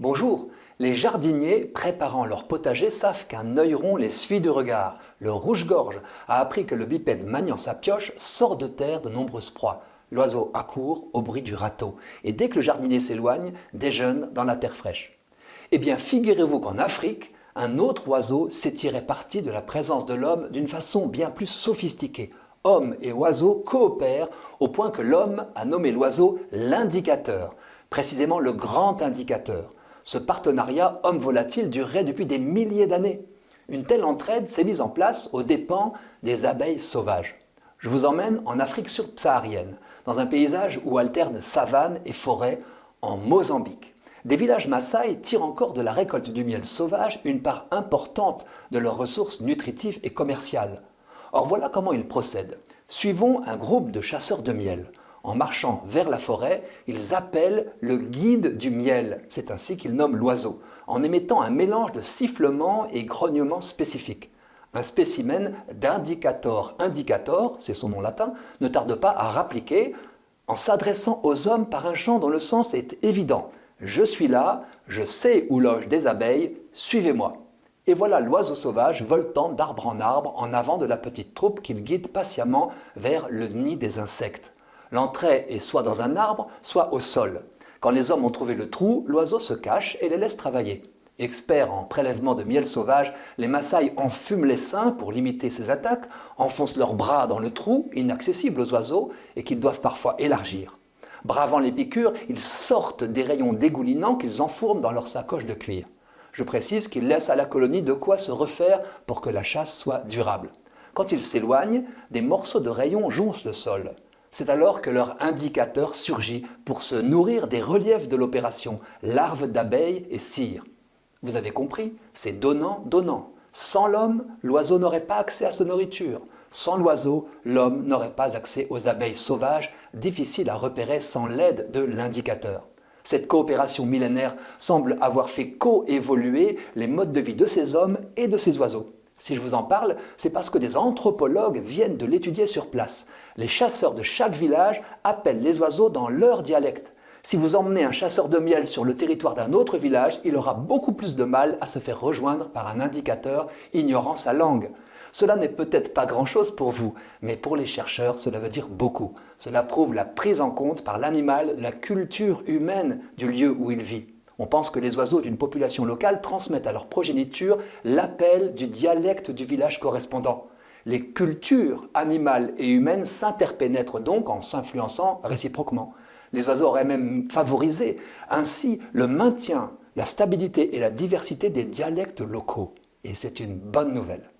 Bonjour, les jardiniers préparant leur potager savent qu'un œilleron les suit du regard. Le rouge-gorge a appris que le bipède maniant sa pioche sort de terre de nombreuses proies. L'oiseau accourt au bruit du râteau et dès que le jardinier s'éloigne, déjeune dans la terre fraîche. Eh bien, figurez-vous qu'en Afrique, un autre oiseau s'est tiré parti de la présence de l'homme d'une façon bien plus sophistiquée. Homme et oiseau coopèrent au point que l'homme a nommé l'oiseau l'indicateur, précisément le grand indicateur. Ce partenariat homme volatile durerait depuis des milliers d'années. Une telle entraide s'est mise en place aux dépens des abeilles sauvages. Je vous emmène en Afrique subsaharienne, dans un paysage où alternent savane et forêt, en Mozambique. Des villages Maasai tirent encore de la récolte du miel sauvage une part importante de leurs ressources nutritives et commerciales. Or voilà comment ils procèdent. Suivons un groupe de chasseurs de miel. En marchant vers la forêt, ils appellent le guide du miel, c'est ainsi qu'ils nomment l'oiseau, en émettant un mélange de sifflements et grognements spécifiques. Un spécimen d'indicator indicator, c'est son nom latin, ne tarde pas à rappliquer en s'adressant aux hommes par un chant dont le sens est évident. Je suis là, je sais où logent des abeilles, suivez-moi. Et voilà l'oiseau sauvage voltant d'arbre en avant de la petite troupe qu'il guide patiemment vers le nid des insectes. L'entrée est soit dans un arbre, soit au sol. Quand les hommes ont trouvé le trou, l'oiseau se cache et les laisse travailler. Experts en prélèvement de miel sauvage, les Maasai enfument les seins pour limiter ces attaques, enfoncent leurs bras dans le trou, inaccessible aux oiseaux, et qu'ils doivent parfois élargir. Bravant les piqûres, ils sortent des rayons dégoulinants qu'ils enfournent dans leur sacoche de cuir. Je précise qu'ils laissent à la colonie de quoi se refaire pour que la chasse soit durable. Quand ils s'éloignent, des morceaux de rayons jonchent le sol. C'est alors que leur indicateur surgit pour se nourrir des reliefs de l'opération, larves d'abeilles et cire. Vous avez compris, c'est donnant-donnant. Sans l'homme, l'oiseau n'aurait pas accès à sa nourriture. Sans l'oiseau, l'homme n'aurait pas accès aux abeilles sauvages, difficiles à repérer sans l'aide de l'indicateur. Cette coopération millénaire semble avoir fait coévoluer les modes de vie de ces hommes et de ces oiseaux. Si je vous en parle, c'est parce que des anthropologues viennent de l'étudier sur place. Les chasseurs de chaque village appellent les oiseaux dans leur dialecte. Si vous emmenez un chasseur de miel sur le territoire d'un autre village, il aura beaucoup plus de mal à se faire rejoindre par un indicateur ignorant sa langue. Cela n'est peut-être pas grand-chose pour vous, mais pour les chercheurs, cela veut dire beaucoup. Cela prouve la prise en compte par l'animal de la culture humaine du lieu où il vit. On pense que les oiseaux d'une population locale transmettent à leur progéniture l'appel du dialecte du village correspondant. Les cultures animales et humaines s'interpénètrent donc en s'influençant réciproquement. Les oiseaux auraient même favorisé ainsi le maintien, la stabilité et la diversité des dialectes locaux. Et c'est une bonne nouvelle.